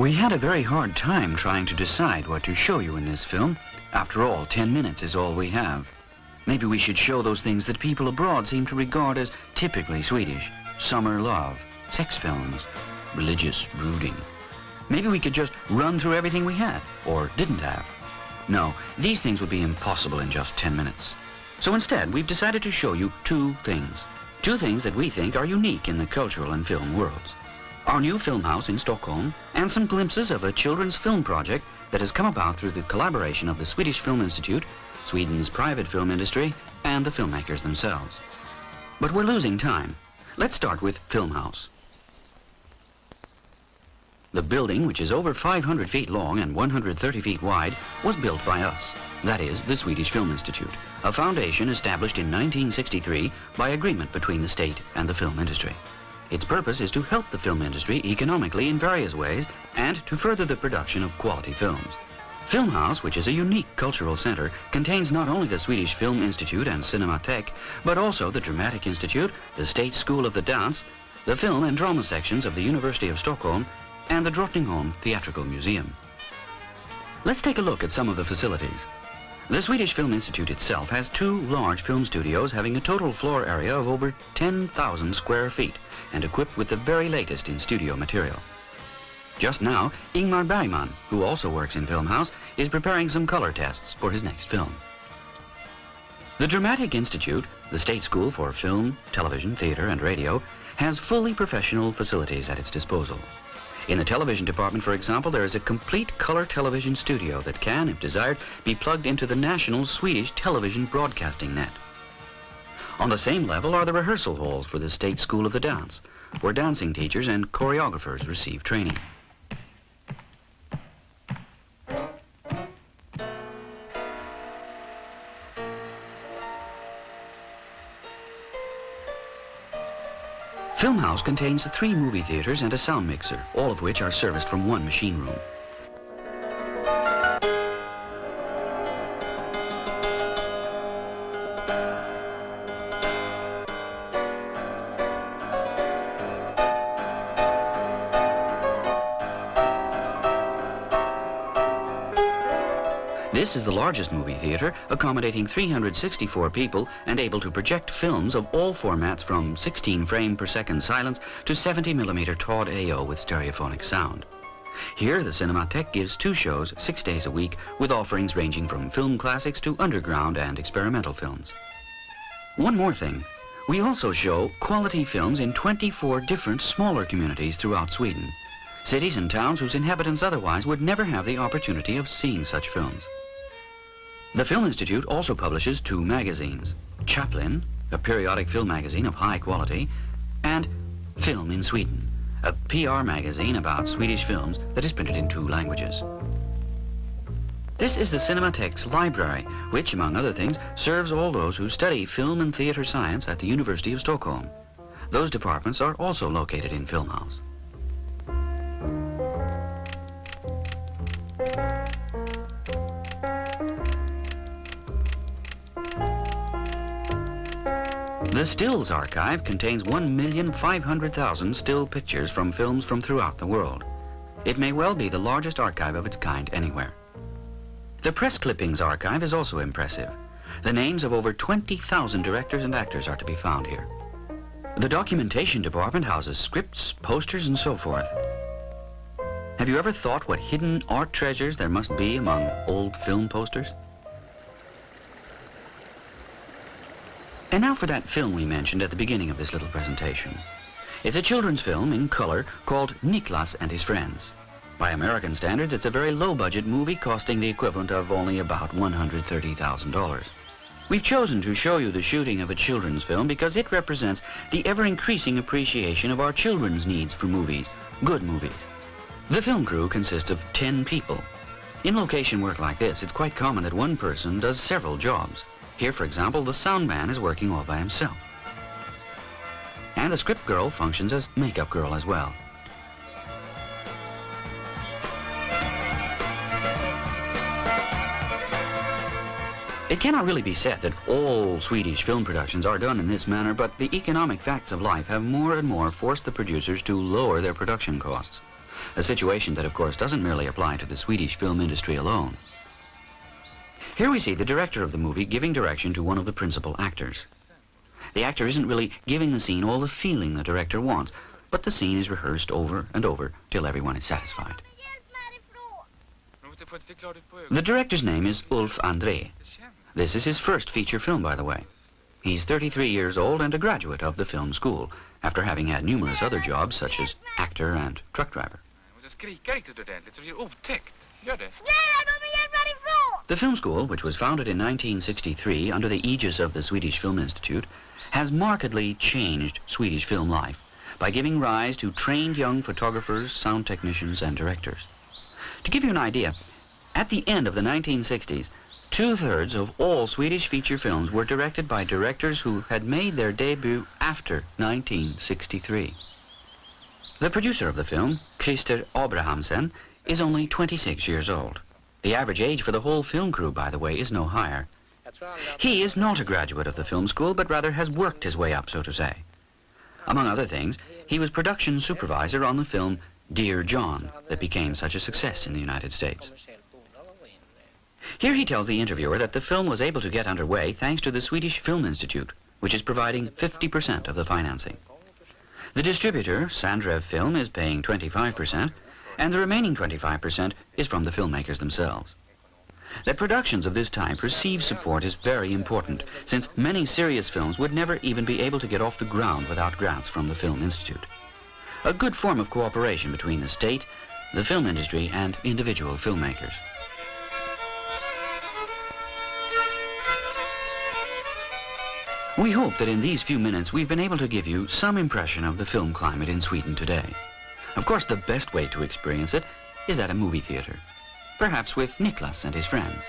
We had a very hard time trying to decide what to show you in this film. After all, 10 minutes is all we have. Maybe we should show those things that people abroad seem to regard as typically Swedish. Summer love, sex films, religious brooding. Maybe we could just run through everything we had, or didn't have. No, these things would be impossible in just 10 minutes. So instead, we've decided to show you two things. Two things that we think are unique in the cultural and film worlds. Our new film house in Stockholm, and some glimpses of a children's film project that has come about through the collaboration of the Swedish Film Institute, Sweden's private film industry, and the filmmakers themselves. But we're losing time. Let's start with Film House. The building, which is over 500 feet long and 130 feet wide, was built by us. That is, the Swedish Film Institute, a foundation established in 1963 by agreement between the state and the film industry. Its purpose is to help the film industry economically in various ways and to further the production of quality films. Film House, which is a unique cultural center, contains not only the Swedish Film Institute and Cinematheque, but also the Dramatic Institute, the State School of the Dance, the Film and Drama sections of the University of Stockholm, and the Drottningholm Theatrical Museum. Let's take a look at some of the facilities. The Swedish Film Institute itself has two large film studios having a total floor area of over 10,000 square feet and equipped with the very latest in studio material. Just now, Ingmar Bergman, who also works in Film House, is preparing some color tests for his next film. The Dramatic Institute, the State School for Film, Television, Theater, and Radio, has fully professional facilities at its disposal. In the television department, for example, there is a complete color television studio that can, if desired, be plugged into the national Swedish television broadcasting net. On the same level are the rehearsal halls for the State School of the Dance, where dancing teachers and choreographers receive training. Film House contains 3 movie theaters and a sound mixer, all of which are serviced from one machine room. This is the largest movie theater, accommodating 364 people and able to project films of all formats from 16 frame per second silence to 70mm taut AO with stereophonic sound. Here, the Cinematheque gives 2 shows 6 days a week with offerings ranging from film classics to underground and experimental films. One more thing, we also show quality films in 24 different smaller communities throughout Sweden. Cities and towns whose inhabitants otherwise would never have the opportunity of seeing such films. The Film Institute also publishes 2 magazines, Chaplin, a periodic film magazine of high quality, and Film in Sweden, a PR magazine about Swedish films that is printed in 2 languages. This is the Cinematheque's library, which, among other things, serves all those who study film and theater science at the University of Stockholm. Those departments are also located in Film House. The Stills Archive contains 1,500,000 still pictures from films from throughout the world. It may well be the largest archive of its kind anywhere. The Press Clippings Archive is also impressive. The names of over 20,000 directors and actors are to be found here. The Documentation Department houses scripts, posters, and so forth. Have you ever thought what hidden art treasures there must be among old film posters? And now for that film we mentioned at the beginning of this little presentation. It's a children's film in color called Niklas and His Friends. By American standards, it's a very low-budget movie costing the equivalent of only about $130,000. We've chosen to show you the shooting of a children's film because it represents the ever-increasing appreciation of our children's needs for movies, good movies. The film crew consists of 10 people. In location work like this, it's quite common that one person does several jobs. Here, for example, the sound man is working all by himself. And the script girl functions as makeup girl as well. It cannot really be said that all Swedish film productions are done in this manner, but the economic facts of life have more and more forced the producers to lower their production costs. a situation that, of course, doesn't merely apply to the Swedish film industry alone. Here we see the director of the movie giving direction to one of the principal actors. The actor isn't really giving the scene all the feeling the director wants, but the scene is rehearsed over and over till everyone is satisfied. The director's name is Ulf André. This is his first feature film, by the way. He's 33 years old and a graduate of the film school, after having had numerous other jobs such as actor and truck driver. The film school, which was founded in 1963 under the aegis of the Swedish Film Institute, has markedly changed Swedish film life by giving rise to trained young photographers, sound technicians, and directors. To give you an idea, at the end of the 1960s, 2/3 of all Swedish feature films were directed by directors who had made their debut after 1963. The producer of the film, Christer Abrahamsen, is only 26 years old. The average age for the whole film crew, by the way, is no higher. He is not a graduate of the film school, but rather has worked his way up, so to say. Among other things, he was production supervisor on the film Dear John, that became such a success in the United States. Here he tells the interviewer that the film was able to get underway thanks to the Swedish Film Institute, which is providing 50% of the financing. The distributor, Sandrev Film, is paying 25%, and the remaining 25% is from the filmmakers themselves. That productions of this type receive support is very important, since many serious films would never even be able to get off the ground without grants from the Film Institute. A good form of cooperation between the state, the film industry, and individual filmmakers. We hope that in these few minutes we've been able to give you some impression of the film climate in Sweden today. Of course, the best way to experience it is at a movie theater, perhaps with Niklas and his friends.